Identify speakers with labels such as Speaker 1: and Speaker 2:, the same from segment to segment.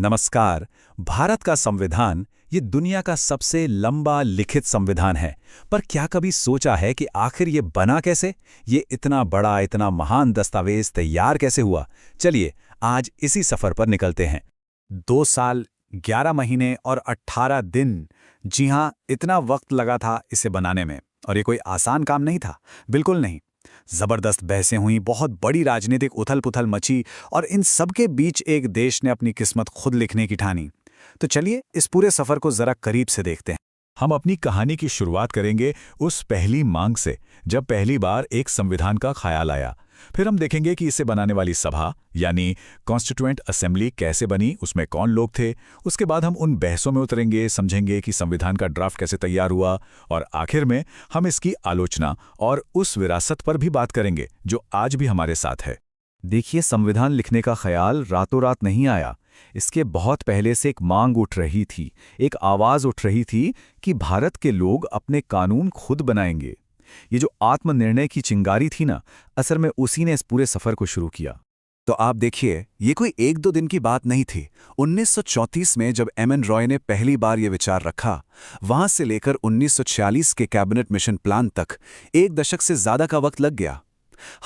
Speaker 1: नमस्कार। भारत का संविधान ये दुनिया का सबसे लंबा लिखित संविधान है। पर क्या कभी सोचा है कि आखिर ये बना कैसे? ये इतना बड़ा, इतना महान दस्तावेज तैयार कैसे हुआ? चलिए आज इसी सफर पर निकलते हैं। 2 साल, 11 महीने और 18 दिन। जी हाँ, इतना वक्त लगा था इसे बनाने में। और ये कोई आसान काम नहीं था, बिल्कुल नहीं। जबरदस्त बहसें हुई, बहुत बड़ी राजनीतिक उथल-पुथल मची और इन सब के बीच एक देश ने अपनी किस्मत खुद लिखने की ठानी। तो चलिए इस पूरे सफर को जरा करीब से देखते हैं।
Speaker 2: हम अपनी कहानी की शुरुआत करेंगे उस पहली मांग से, जब पहली बार एक संविधान का ख्याल आया। फिर हम देखेंगे कि इसे बनाने वाली सभा यानी कॉन्स्टिट्यूएंट असेंबली कैसे बनी, उसमें कौन लोग थे। उसके बाद हम उन बहसों में उतरेंगे, समझेंगे कि संविधान का ड्राफ्ट कैसे तैयार हुआ, और आखिर में हम इसकी आलोचना और उस विरासत पर भी बात करेंगे जो आज भी हमारे साथ है।
Speaker 1: देखिए, संविधान लिखने का ख्याल रातों रात नहीं आया। इसके बहुत पहले से एक मांग उठ रही थी, एक आवाज उठ रही थी कि भारत के लोग अपने कानून खुद बनाएंगे। ये जो आत्मनिर्णय की चिंगारी थी ना, असल में उसी ने इस पूरे सफर को शुरू किया। तो आप देखिए, ये कोई 1-2 दिन की बात नहीं थी। 1934 में जब एम.एन. रॉय ने पहली बार ये विचार रखा, वहां से लेकर 1946 के कैबिनेट मिशन प्लान तक 1 दशक से ज्यादा का वक्त लग गया।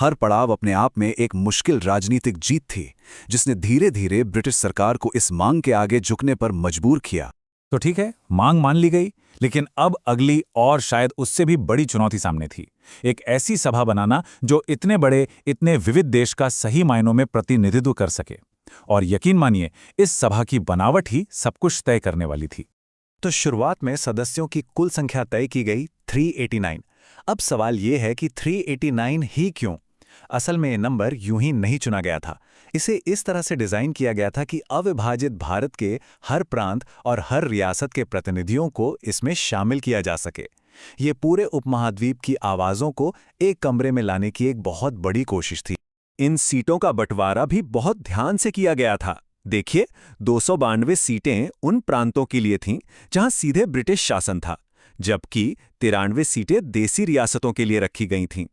Speaker 1: हर पड़ाव अपने आप में एक मुश्किल राजनीतिक जीत थी, जिसने धीरे धीरे ब्रिटिश सरकार को इस मांग के आगे झुकने पर मजबूर किया।
Speaker 2: तो ठीक है, मांग मान ली गई, लेकिन अब अगली और शायद उससे भी बड़ी चुनौती सामने थी। एक ऐसी सभा बनाना जो इतने बड़े, इतने विविध देश का सही मायनों में प्रतिनिधित्व कर सके। और यकीन मानिए, इस सभा की बनावट ही सब कुछ तय करने वाली थी।
Speaker 1: तो शुरुआत में सदस्यों की कुल संख्या तय की गई 389। अब सवाल ये है कि 389 ही क्यों? असल में ये नंबर यूं ही नहीं चुना गया था। इसे इस तरह से डिजाइन किया गया था कि अविभाजित भारत के हर प्रांत और हर रियासत के प्रतिनिधियों को इसमें शामिल किया जा सके। ये पूरे उपमहाद्वीप की आवाजों को एक कमरे में लाने की एक बहुत बड़ी कोशिश थी। इन सीटों का बंटवारा भी बहुत ध्यान से किया गया था। देखिए, 292 सीटें उन प्रांतों के लिए थीं जहां सीधे ब्रिटिश शासन था, जबकि 93 सीटें देसी रियासतों के लिए रखी गई थीं।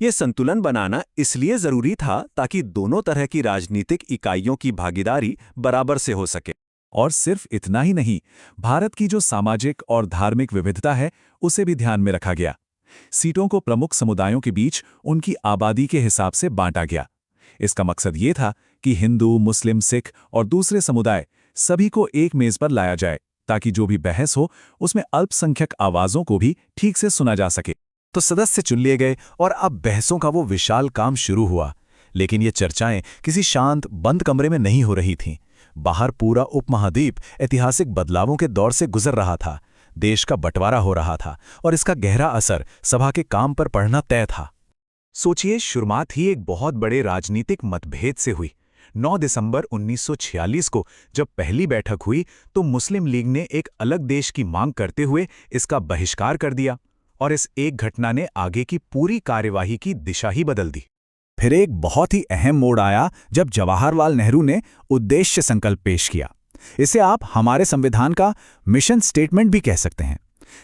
Speaker 1: यह संतुलन बनाना इसलिए जरूरी था ताकि दोनों तरह की राजनीतिक इकाइयों की भागीदारी बराबर से हो सके।
Speaker 2: और सिर्फ इतना ही नहीं, भारत की जो सामाजिक और धार्मिक विविधता है उसे भी ध्यान में रखा गया। सीटों को प्रमुख समुदायों के बीच उनकी आबादी के हिसाब से बांटा गया। इसका मकसद ये था कि हिंदू, मुस्लिम, सिख और दूसरे समुदाय सभी को एक मेज पर लाया जाए, ताकि जो भी बहस हो उसमें अल्पसंख्यक आवाजों को भी ठीक से सुना जा सके।
Speaker 1: तो सदस्य चुन लिए गए और अब बहसों का वो विशाल काम शुरू हुआ। लेकिन ये चर्चाएं किसी शांत बंद कमरे में नहीं हो रही थीं। बाहर पूरा उपमहाद्वीप ऐतिहासिक बदलावों के दौर से गुजर रहा था। देश का बंटवारा हो रहा था और इसका गहरा असर सभा के काम पर पड़ना तय था। सोचिए, शुरुआत ही एक बहुत बड़े राजनीतिक मतभेद से हुई। 9 दिसंबर 1946 को जब पहली बैठक हुई तो मुस्लिम लीग ने एक अलग देश की मांग करते हुए इसका बहिष्कार कर दिया, और इस एक घटना ने आगे की पूरी कार्यवाही की दिशा ही बदल दी। फिर एक बहुत ही अहम मोड़ आया जब जवाहरलाल नेहरू ने उद्देश्य संकल्प पेश किया। इसे आप हमारे संविधान का मिशन स्टेटमेंट भी कह सकते हैं।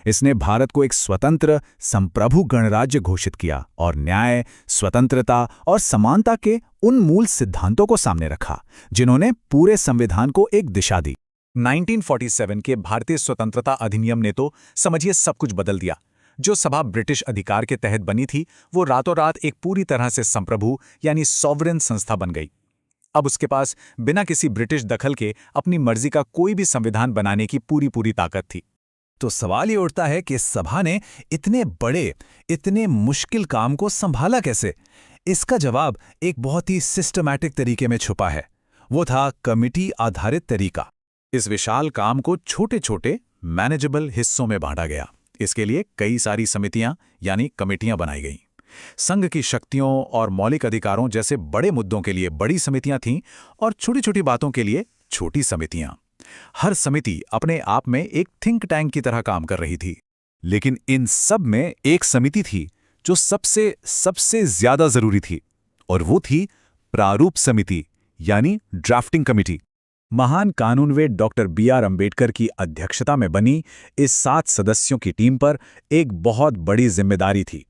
Speaker 1: इसने भारत को एक स्वतंत्र, संप्रभु गणराज्य घोषित किया और न्याय, स्वतंत्रता और समानता के उन मूल सिद्धांतों को सामने रखा जिन्होंने पूरे संविधान को एक दिशा दी। 1947 के भारतीय स्वतंत्रता अधिनियम ने तो समझिए सब कुछ बदल दिया। जो सभा ब्रिटिश अधिकार के तहत बनी थी, वो रातों रात एक पूरी तरह से संप्रभु यानी सॉवरेन संस्था बन गई। अब उसके पास बिना किसी ब्रिटिश दखल के अपनी मर्जी का कोई भी संविधान बनाने की पूरी ताकत थी। तो सवाल ये उठता है कि इस सभा ने इतने बड़े, इतने मुश्किल काम को संभाला कैसे? इसका जवाब एक बहुत ही सिस्टमैटिक तरीके में छुपा है। वो था कमिटी आधारित तरीका। इस विशाल काम को छोटे छोटे मैनेजेबल हिस्सों में बांटा गया। इसके लिए कई सारी समितियां यानी कमेटियां बनाई गईं। संघ की शक्तियों और मौलिक अधिकारों जैसे बड़े मुद्दों के लिए बड़ी समितियां थीं और छोटी छोटी बातों के लिए छोटी समितियां। हर समिति अपने आप में एक थिंक टैंक की तरह काम कर रही थी। लेकिन इन सब में एक समिति थी जो सबसे ज्यादा जरूरी थी, और वो थी प्रारूप समिति यानी ड्राफ्टिंग कमिटी। महान कानूनविद डॉक्टर बी.आर. अम्बेडकर की अध्यक्षता में बनी इस 7 सदस्यों की टीम पर एक बहुत बड़ी जिम्मेदारी थी।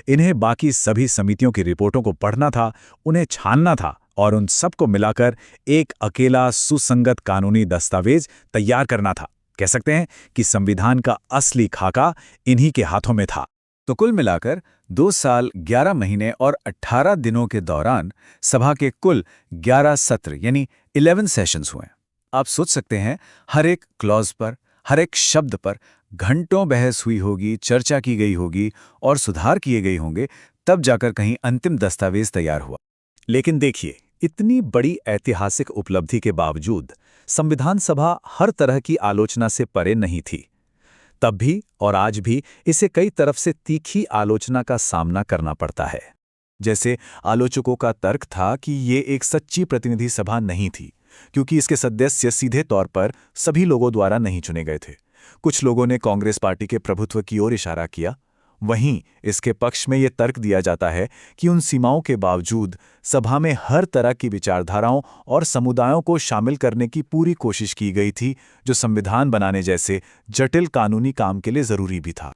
Speaker 1: इन्हें बाकी सभी समितियों की रिपोर्टों को पढ़ना था, उन्हें छानना था
Speaker 2: और उन सबको मिलाकर एक अकेला सुसंगत कानूनी दस्तावेज तैयार करना था। कह सकते हैं कि संविधान का असली खाका इन्हीं के हाथों में था। तो कुल मिलाकर 2 साल 11 महीने और 18 दिनों के दौरान सभा के कुल 11 सत्र यानी 11 सेशंस हुए। आप सोच सकते हैं, हर एक क्लॉज पर, हर एक शब्द पर घंटों बहस हुई होगी, चर्चा की गई होगी और सुधार किए गए होंगे, तब जाकर कहीं अंतिम दस्तावेज तैयार हुआ। लेकिन देखिए, इतनी बड़ी ऐतिहासिक उपलब्धि के बावजूद संविधान सभा हर तरह की आलोचना से परे नहीं थी। तब भी और आज भी इसे कई तरफ से तीखी आलोचना का सामना करना पड़ता है। जैसे आलोचकों का तर्क था कि ये एक सच्ची प्रतिनिधि सभा नहीं थी, क्योंकि इसके सदस्य सीधे तौर पर सभी लोगों द्वारा नहीं चुने गए थे। कुछ लोगों ने कांग्रेस पार्टी के प्रभुत्व की ओर इशारा किया। वहीं इसके पक्ष में ये तर्क दिया जाता है कि उन सीमाओं के बावजूद सभा में हर तरह की विचारधाराओं और समुदायों को शामिल करने की पूरी कोशिश की गई थी, जो संविधान बनाने जैसे जटिल कानूनी काम के लिए जरूरी भी था।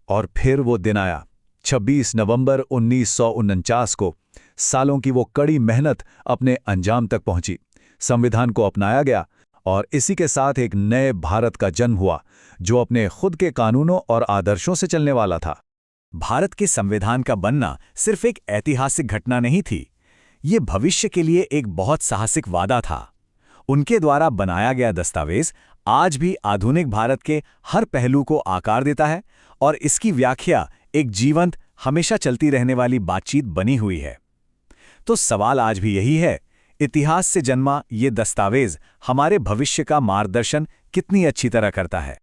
Speaker 2: और फिर वो दिन आया, 26 नवंबर 1949 को। सालों की वो कड़ी मेहनत अपने अंजाम तक पहुंची। संविधान को अपनाया गया और इसी के साथ एक नए भारत का जन्म हुआ, जो अपने खुद के कानूनों और आदर्शों से चलने वाला था। भारत के संविधान का बनना सिर्फ एक ऐतिहासिक घटना नहीं थी, ये भविष्य के लिए एक बहुत साहसिक वादा था। उनके द्वारा बनाया गया दस्तावेज आज भी आधुनिक भारत के हर पहलू को आकार देता है और इसकी व्याख्या एक जीवंत, हमेशा चलती रहने वाली बातचीत बनी हुई है। तो सवाल आज भी यही है, इतिहास से जन्मा ये दस्तावेज हमारे भविष्य का मार्गदर्शन कितनी अच्छी तरह करता है।